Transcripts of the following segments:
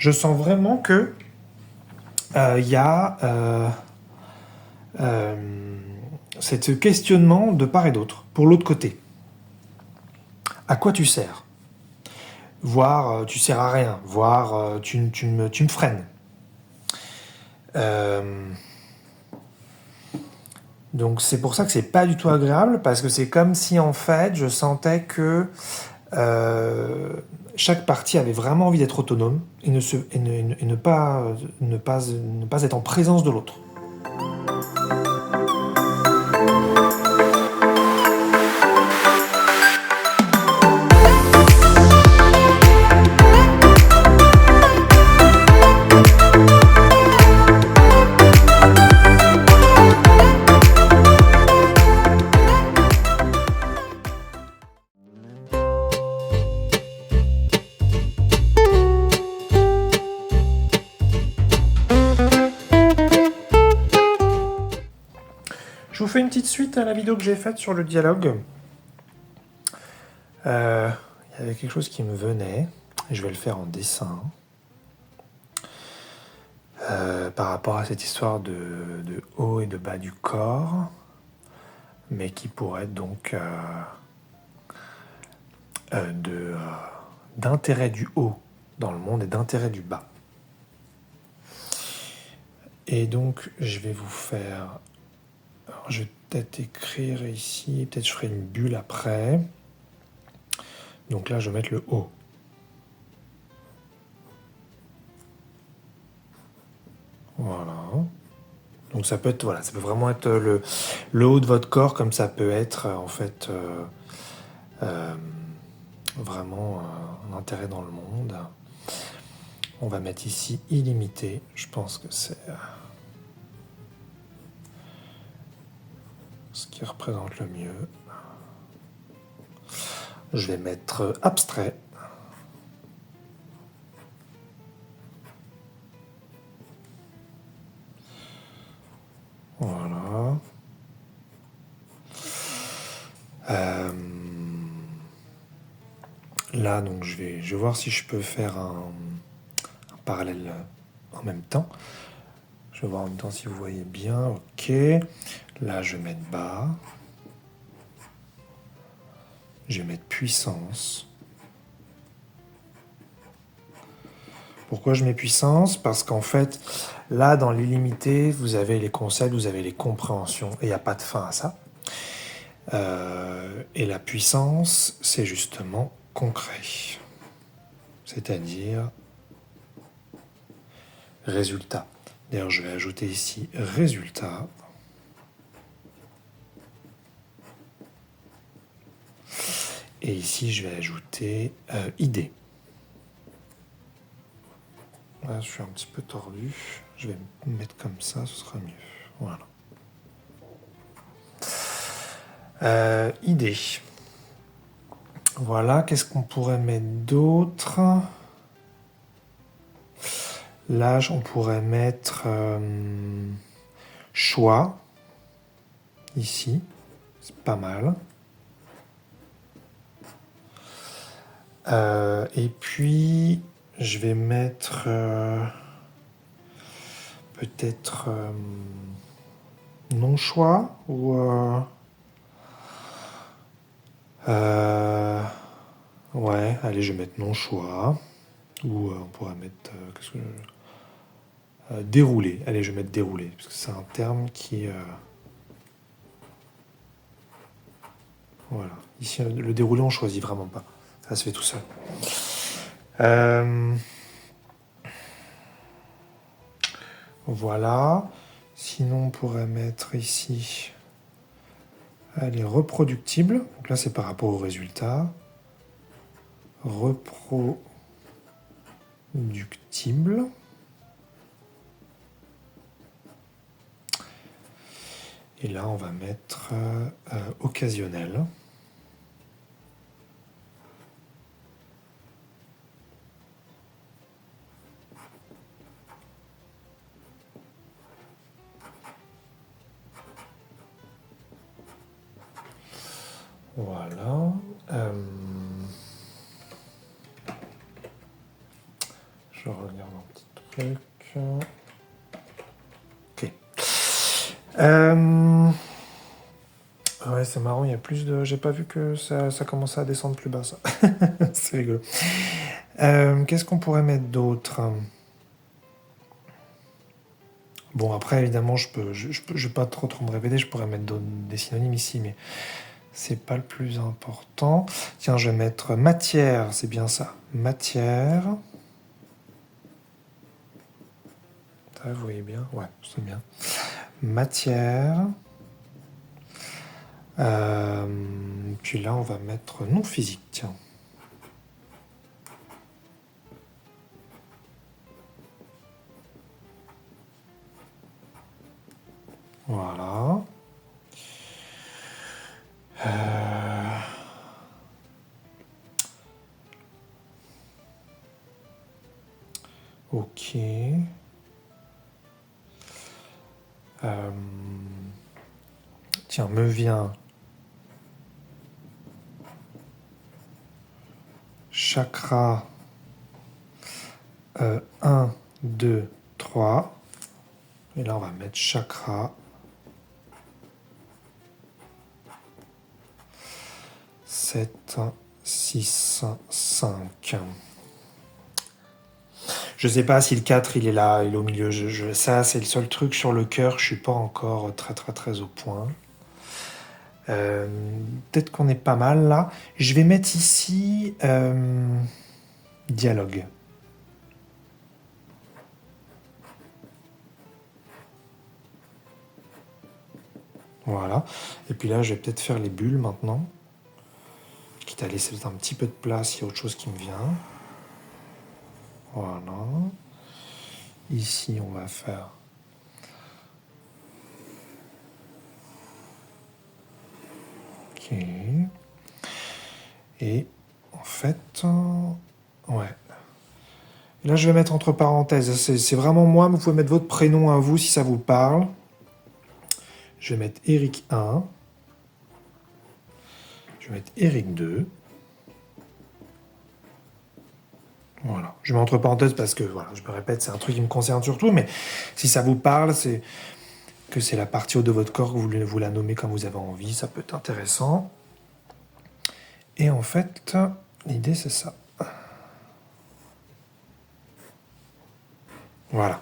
Je sens vraiment que il y a ce questionnement de part et d'autre, pour l'autre côté. À quoi tu sers? Voire tu sers à rien, voire tu me freines. Donc c'est pour ça que c'est pas du tout agréable, parce que c'est comme si en fait je sentais que chaque partie avait vraiment envie d'être autonome et ne pas être en présence de l'autre. Je vous fais une petite suite à la vidéo que j'ai faite sur le dialogue. Il y avait quelque chose qui me venait, et je vais le faire en dessin, par rapport à cette histoire de haut et de bas du corps, mais qui pourrait être donc d'intérêt du haut dans le monde et d'intérêt du bas. Et donc, je vais vous faire... Alors, je vais peut-être écrire ici, peut-être je ferai une bulle après. Donc là, je vais mettre le haut. Voilà. Donc ça peut être, voilà, ça peut vraiment être le haut de votre corps, comme ça peut être en fait vraiment un intérêt dans le monde. On va mettre ici illimité. Je pense que c'est ce qui représente le mieux. Je vais mettre abstrait. Voilà. Là, donc, je vais voir si je peux faire un parallèle en même temps. Je vais voir en même temps si vous voyez bien. Ok. Là, je vais mettre bas. Je vais mettre puissance. Pourquoi je mets puissance? Parce qu'en fait, là, dans l'illimité, vous avez les concepts, vous avez les compréhensions, et il n'y a pas de fin à ça. Et la puissance, c'est justement concret. C'est-à-dire résultat. D'ailleurs, je vais ajouter ici résultat. Et ici, je vais ajouter idée. Là, je suis un petit peu tordu. Je vais me mettre comme ça, ce sera mieux. Voilà. Idée. Voilà, qu'est-ce qu'on pourrait mettre d'autre? Là, on pourrait mettre choix. Ici, c'est pas mal. Et puis, je vais mettre peut-être non-choix ou... ouais, allez, je vais mettre non-choix. Ou on pourrait mettre... qu'est-ce que dérouler. Allez, je vais mettre dérouler, parce que c'est un terme qui... voilà. Ici, le déroulé, on choisit vraiment pas. Ça se fait tout seul. Voilà. Sinon, on pourrait mettre ici... Elle est reproductible. Donc là, c'est par rapport au résultat. Reproductible. Et là, on va mettre occasionnel. Voilà. Je regarde un petit truc. Ok. Ouais, c'est marrant, il y a plus de... J'ai pas vu que ça commençait à descendre plus bas, ça. C'est rigolo. Qu'est-ce qu'on pourrait mettre d'autre? Bon, après, évidemment, je vais pas trop me répéter, je pourrais mettre des synonymes ici, mais c'est pas le plus important. Tiens, je vais mettre matière, c'est bien ça. Matière. Ça, vous voyez bien? Ouais, c'est bien. Matière. Puis là, on va mettre non physique, tiens. Voilà. Ok. Tiens, me vient chakra 1, 2, 3. Et là, on va mettre chakra 7, 6, 5. Je sais pas si le 4, il est là, il est au milieu. Ça, c'est le seul truc sur le cœur. Je suis pas encore très au point. Peut-être qu'on est pas mal là. Je vais mettre ici dialogue. Voilà. Et puis là, je vais peut-être faire les bulles maintenant. Quitte à laisser un petit peu de place s'il y a autre chose qui me vient. Voilà. Ici, on va faire... Ok. Et en fait... Ouais. Et là, je vais mettre entre parenthèses. C'est vraiment moi, vous pouvez mettre votre prénom à vous si ça vous parle. Je vais mettre Eric 1. Je vais mettre Eric 2. Voilà. Je mets entre parenthèses parce que, voilà, je me répète, c'est un truc qui me concerne surtout, mais si ça vous parle, c'est que c'est la partie haute de votre corps, que vous la nommez comme vous avez envie, ça peut être intéressant. Et en fait, l'idée, c'est ça. Voilà.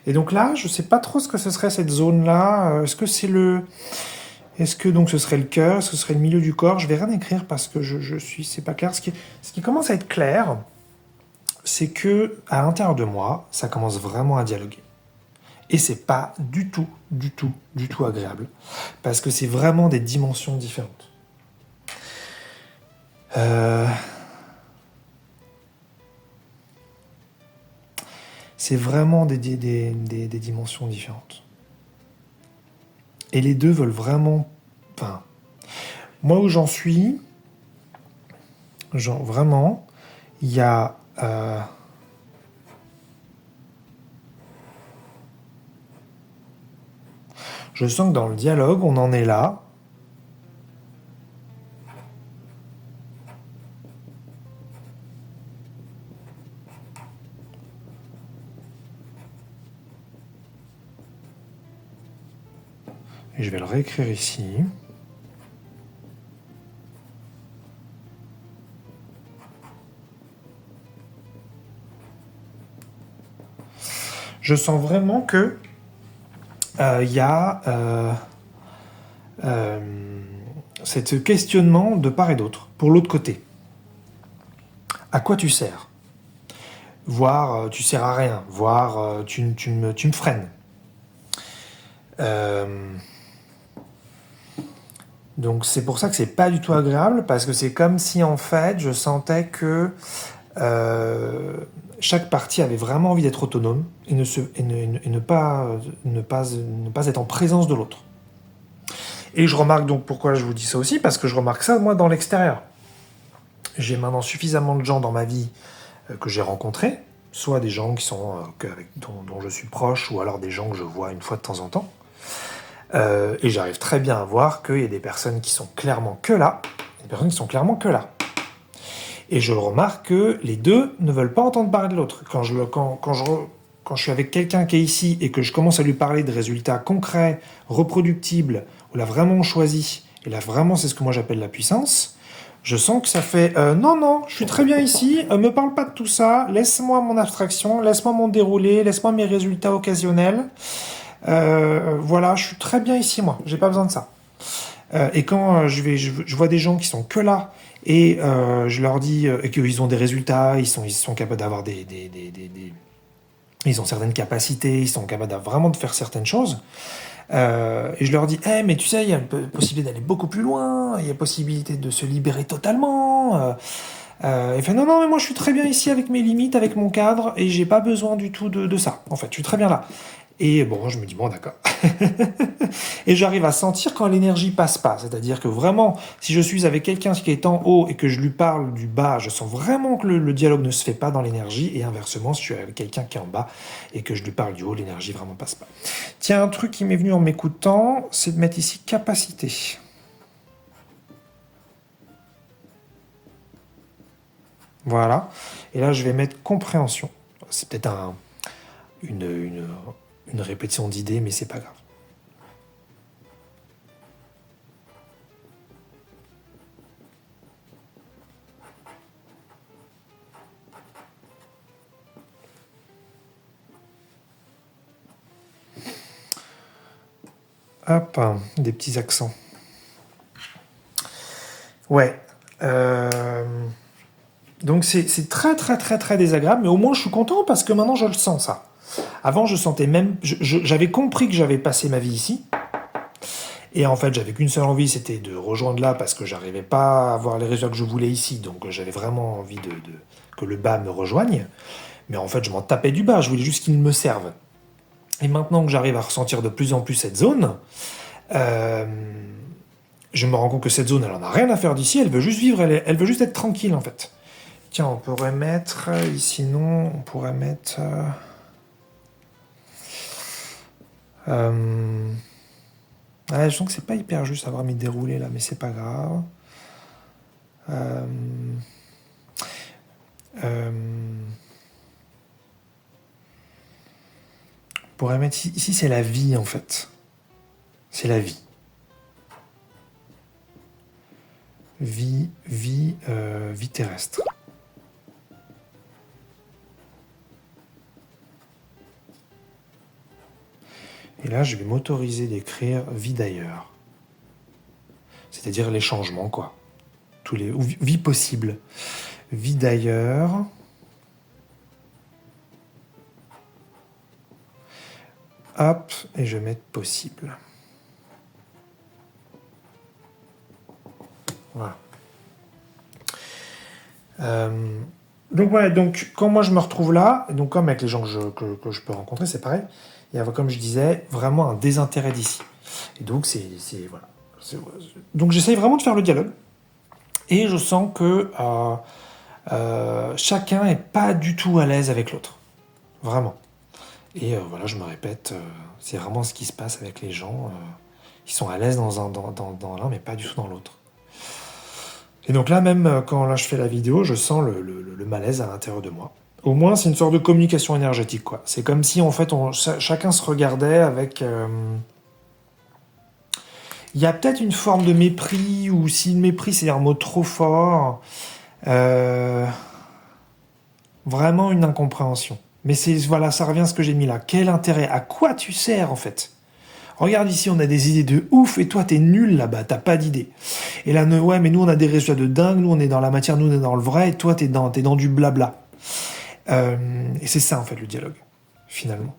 Et donc là, je ne sais pas trop ce que ce serait cette zone-là. Est-ce que c'est le... Est-ce que donc ce serait le cœur? Est-ce que ce serait le milieu du corps? Je vais rien écrire parce que c'est pas clair. Ce qui commence à être clair, c'est que à l'intérieur de moi, ça commence vraiment à dialoguer. Et c'est pas du tout agréable. Parce que c'est vraiment des dimensions différentes. C'est vraiment des dimensions différentes. Et les deux veulent vraiment... Enfin, moi où j'en suis, genre vraiment, il y a... je sens que dans le dialogue, on en est là. Et je vais le réécrire ici. Je sens vraiment que il y a ce questionnement de part et d'autre, pour l'autre côté. À quoi tu sers? Voire tu sers à rien, voire tu me freines. Donc c'est pour ça que c'est pas du tout agréable, parce que c'est comme si en fait je sentais que chaque partie avait vraiment envie d'être autonome et ne pas être en présence de l'autre. Et je remarque donc pourquoi je vous dis ça aussi, parce que je remarque ça moi dans l'extérieur. J'ai maintenant suffisamment de gens dans ma vie que j'ai rencontrés, soit des gens qui sont dont je suis proche, ou alors des gens que je vois une fois de temps en temps. Et j'arrive très bien à voir qu'il y a des personnes qui sont clairement que là, et des personnes qui sont clairement que là. Et je remarque que les deux ne veulent pas entendre parler de l'autre. Quand je suis avec quelqu'un qui est ici et que je commence à lui parler de résultats concrets, reproductibles, où là vraiment on choisit, et là vraiment c'est ce que moi j'appelle la puissance, je sens que ça fait non, non, je suis très bien ici, me parle pas de tout ça, laisse-moi mon abstraction, laisse-moi mon déroulé, laisse-moi mes résultats occasionnels. Voilà, je suis très bien ici, moi, j'ai pas besoin de ça. Et quand je vois des gens qui sont que là, et je leur dis qu'ils ont des résultats, ils sont capables d'avoir ils ont certaines capacités, ils sont capables vraiment de faire certaines choses. Et je leur dis, mais tu sais, il y a une possibilité d'aller beaucoup plus loin, il y a possibilité de se libérer totalement. Il fait, non, non, mais moi je suis très bien ici avec mes limites, avec mon cadre, et j'ai pas besoin du tout de ça. En fait, je suis très bien là. Et bon, je me dis, bon, d'accord. Et j'arrive à sentir quand l'énergie passe pas. C'est-à-dire que vraiment, si je suis avec quelqu'un qui est en haut et que je lui parle du bas, je sens vraiment que le dialogue ne se fait pas dans l'énergie. Et inversement, si je suis avec quelqu'un qui est en bas et que je lui parle du haut, l'énergie vraiment passe pas. Tiens, un truc qui m'est venu en m'écoutant, c'est de mettre ici capacité. Voilà. Et là, je vais mettre compréhension. C'est peut-être une répétition d'idées, mais c'est pas grave. Hop, des petits accents. Ouais. Donc c'est très très très très désagréable, mais au moins je suis content parce que maintenant je le sens ça. Avant je sentais même, j'avais compris que j'avais passé ma vie ici, et en fait j'avais qu'une seule envie, c'était de rejoindre là parce que j'arrivais pas à avoir les résultats que je voulais ici, donc j'avais vraiment envie que le bas me rejoigne. Mais en fait je m'en tapais du bas, je voulais juste qu'il me serve. Et maintenant que j'arrive à ressentir de plus en plus cette zone, euh, je me rends compte que cette zone, elle en a rien à faire d'ici, elle veut juste vivre, elle veut juste être tranquille en fait. Tiens, on pourrait mettre, ici non, on pourrait mettre... je sens que c'est pas hyper juste avoir mis déroulé là, mais c'est pas grave. Euh, on pourrait mettre ici, c'est la vie en fait. C'est la vie. Vie terrestre. Et là, je vais m'autoriser d'écrire vie d'ailleurs. C'est-à-dire les changements, quoi. Ou vie possible. Vie d'ailleurs. Hop, et je vais mettre possible. Voilà. Donc ouais, donc quand moi je me retrouve là, donc comme avec les gens que je peux rencontrer, c'est pareil. Il y a, comme je disais, vraiment un désintérêt d'ici. Et donc voilà. Donc j'essaye vraiment de faire le dialogue. Et je sens que chacun est pas du tout à l'aise avec l'autre. Vraiment. Et voilà, je me répète, c'est vraiment ce qui se passe avec les gens. Ils sont à l'aise dans l'un, mais pas du tout dans l'autre. Et donc là, même quand là, je fais la vidéo, je sens le malaise à l'intérieur de moi. Au moins, c'est une sorte de communication énergétique, quoi. C'est comme si, en fait, chacun se regardait avec... Il y a peut-être une forme de mépris, ou si le mépris, c'est un mot trop fort, vraiment une incompréhension. Mais voilà, ça revient à ce que j'ai mis là. Quel intérêt? À quoi tu sers, en fait? Regarde ici, on a des idées de ouf, et toi, t'es nul là-bas, t'as pas d'idée. Et là, ouais, mais nous, on a des résultats de dingue, nous, on est dans la matière, nous, on est dans le vrai, et toi, t'es dans du blabla. Et c'est ça, en fait, le dialogue, finalement.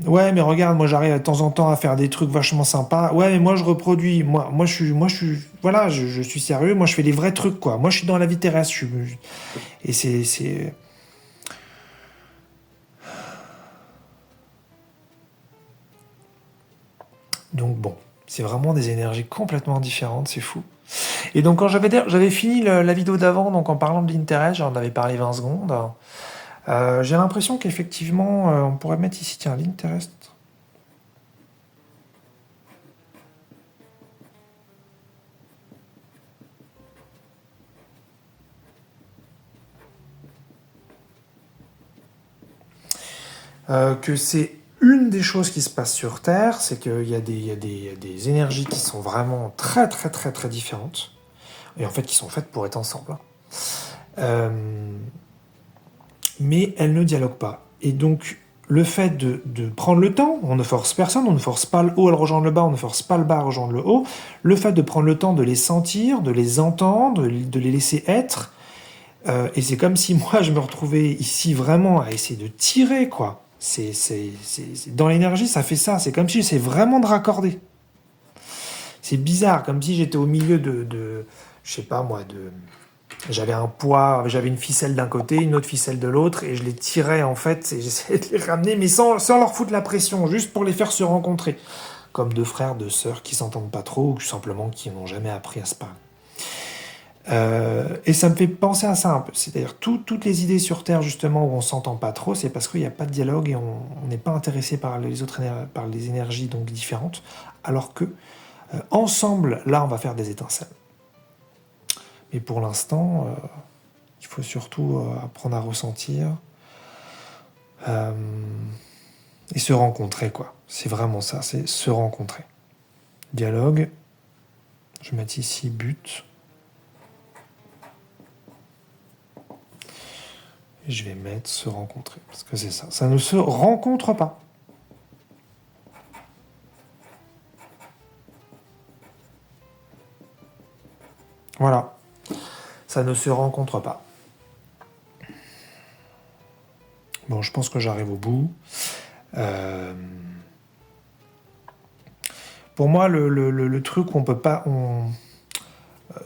Ouais, mais regarde, moi, j'arrive de temps en temps à faire des trucs vachement sympas. Ouais, mais moi, je reproduis. Moi, voilà, je suis sérieux. Moi, je fais des vrais trucs, quoi. Moi, je suis dans la vie terrestre. Et c'est... Donc bon, c'est vraiment des énergies complètement différentes, c'est fou. Et donc quand j'avais fini la vidéo d'avant, donc en parlant de l'intérêt, j'en avais parlé 20 secondes, j'ai l'impression qu'effectivement, on pourrait mettre ici, tiens, l'intérêt. que c'est une des choses qui se passe sur Terre, c'est qu'il y a des énergies qui sont vraiment très très très très différentes, et en fait qui sont faites pour être ensemble. Hein. Euh, mais elles ne dialoguent pas. Et donc, le fait de prendre le temps, on ne force personne, on ne force pas le haut à le rejoindre le bas, on ne force pas le bas à rejoindre le haut, le fait de prendre le temps de les sentir, de les entendre, de les laisser être, et c'est comme si moi je me retrouvais ici vraiment à essayer de tirer, quoi. Dans l'énergie, ça fait ça, c'est comme si j'essayais vraiment de raccorder. C'est bizarre, comme si j'étais au milieu je sais pas moi, j'avais un poids, j'avais une ficelle d'un côté, une autre ficelle de l'autre, et je les tirais en fait, et j'essayais de les ramener, mais sans leur foutre la pression, juste pour les faire se rencontrer. Comme deux frères, deux sœurs qui s'entendent pas trop, ou simplement qui n'ont jamais appris à se parler. Et ça me fait penser à ça un peu. C'est-à-dire toutes les idées sur Terre justement où on s'entend pas trop, c'est parce qu'il n'y a pas de dialogue et on n'est pas intéressé par par les énergies donc différentes, alors que ensemble, là, on va faire des étincelles. Mais pour l'instant, il faut surtout apprendre à ressentir et se rencontrer, quoi. C'est vraiment ça, c'est se rencontrer. Dialogue. Je vais mettre ici but. Et je vais mettre se rencontrer, parce que c'est ça. Ça ne se rencontre pas. Voilà. Ça ne se rencontre pas. Bon, je pense que j'arrive au bout. Pour moi, le truc, on peut pas...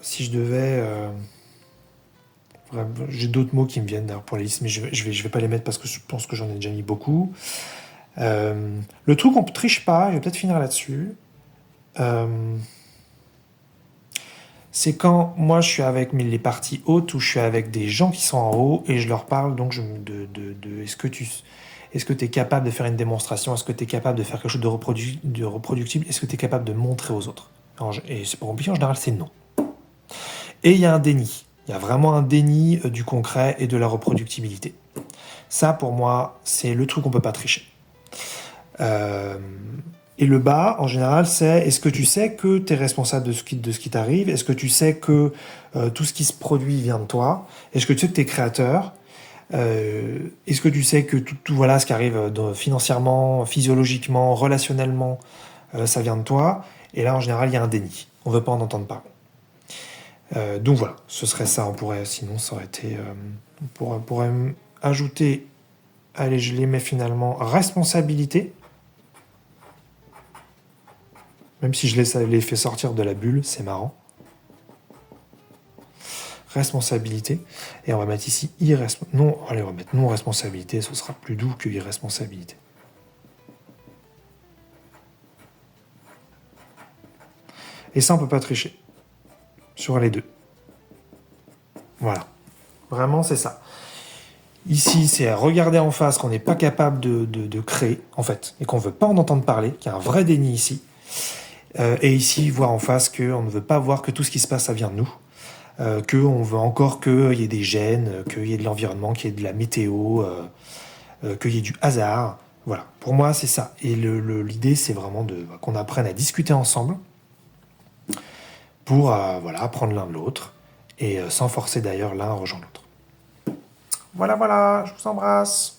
si je devais... j'ai d'autres mots qui me viennent d'ailleurs pour les listes, mais je vais pas les mettre parce que je pense que j'en ai déjà mis beaucoup. Le truc, on ne triche pas, je vais peut-être finir là-dessus. C'est quand moi je suis avec les parties hautes ou je suis avec des gens qui sont en haut et je leur parle donc est-ce que tu es capable de faire une démonstration, est-ce que tu es capable de faire quelque chose de reproductible, est-ce que tu es capable de montrer aux autres. Et c'est pas compliqué, en général c'est non. Et il y a un déni, il y a vraiment un déni du concret et de la reproductibilité. Ça pour moi c'est le truc qu'on peut pas tricher. Et le bas, en général, c'est est-ce que tu sais que tu es responsable de ce qui t'arrive? Est-ce que tu sais que tout ce qui se produit vient de toi? Est-ce que tu sais que tu es créateur? Est-ce que tu sais que tout voilà, ce qui arrive financièrement, physiologiquement, relationnellement, ça vient de toi? Et là, en général, il y a un déni. On ne veut pas en entendre parler. Donc voilà, ce serait ça. Sinon, ça aurait été... on pourrait ajouter, allez, je les mets finalement, responsabilité. Même si je les fais sortir de la bulle, c'est marrant. Responsabilité. Et on va mettre ici non, allez, on va mettre non-responsabilité, ce sera plus doux que irresponsabilité. Et ça, on peut pas tricher. Sur les deux. Voilà. Vraiment, c'est ça. Ici, c'est à regarder en face qu'on n'est pas capable de créer, en fait, et qu'on ne veut pas en entendre parler, qu'il y a un vrai déni ici. Et ici, voir en face qu'on ne veut pas voir que tout ce qui se passe, ça vient de nous. Qu'on veut encore qu'il y ait des gènes, qu'il y ait de l'environnement, qu'il y ait de la météo, qu'il y ait du hasard. Voilà, pour moi, c'est ça. Et l'idée, c'est vraiment qu'on apprenne à discuter ensemble pour apprendre l'un de l'autre, et sans forcer d'ailleurs l'un à rejoindre l'autre. Voilà, je vous embrasse.